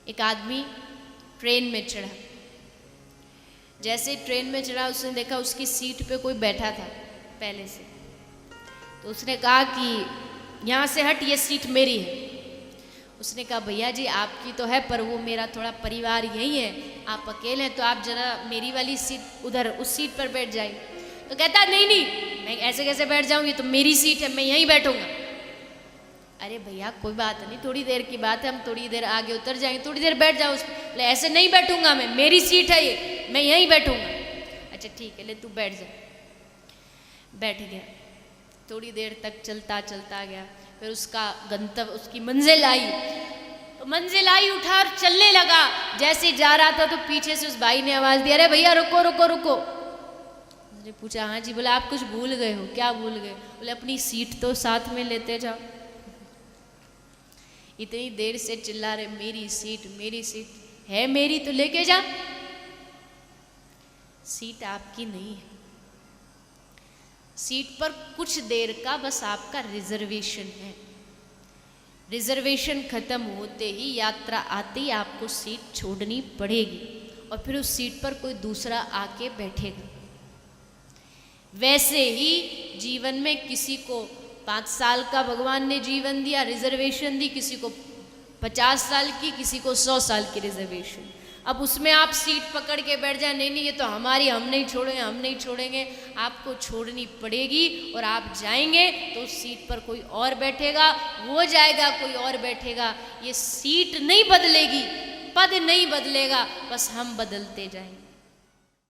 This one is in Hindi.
एक आदमी ट्रेन में चढ़ा। जैसे ट्रेन में चढ़ा उसने देखा उसकी सीट पे कोई बैठा था पहले से, तो उसने कहा कि यहाँ से हट, ये सीट मेरी है। उसने कहा भैया जी आपकी तो है पर वो मेरा थोड़ा परिवार यही है, आप अकेले हैं तो आप जरा मेरी वाली सीट उधर उस सीट पर बैठ जाइए। तो कहता नहीं नहीं, मैं ऐसे कैसे बैठ जाऊंगी, तो मेरी सीट है, मैं यहीं बैठूंगा। अरे भैया कोई बात नहीं, थोड़ी देर की बात है, हम थोड़ी देर आगे उतर जाएंगे, थोड़ी देर बैठ जाओ। ऐसे नहीं बैठूंगा मैं, मेरी सीट है ये, मैं यहीं बैठूंगा। अच्छा ठीक है, ले तू बैठ जा। बैठ गया। थोड़ी देर तक चलता चलता गया, फिर उसका गंतव्य, उसकी मंजिल आई। तो मंजिल आई, उठा और चलने लगा। जैसे जा रहा था तो पीछे से उस भाई ने आवाज दी, अरे भैया रुको रुको रुको। उसने पूछा हाँ जी। बोला आप कुछ भूल गए हो। क्या भूल गए? बोले अपनी सीट तो साथ में लेते जाओ। इतनी देर से चिल्ला रहे मेरी सीट मेरी सीट है, मेरी तो लेके जा। सीट आपकी नहीं है, सीट पर कुछ देर का बस आपका रिजर्वेशन है। रिजर्वेशन खत्म होते ही, यात्रा आते ही आपको सीट छोड़नी पड़ेगी और फिर उस सीट पर कोई दूसरा आके बैठेगा। वैसे ही जीवन में किसी को 5 साल का भगवान ने जीवन दिया, रिजर्वेशन दी, किसी को 50 साल की, किसी को 100 साल की रिजर्वेशन। अब उसमें आप सीट पकड़ के बैठ जाए, नहीं नहीं ये तो हमारी, हम नहीं छोड़ेंगे, हम नहीं छोड़ेंगे। आपको छोड़नी पड़ेगी और आप जाएंगे तो उस सीट पर कोई और बैठेगा, वो जाएगा कोई और बैठेगा। ये सीट नहीं बदलेगी, पद नहीं बदलेगा, बस हम बदलते जाएंगे।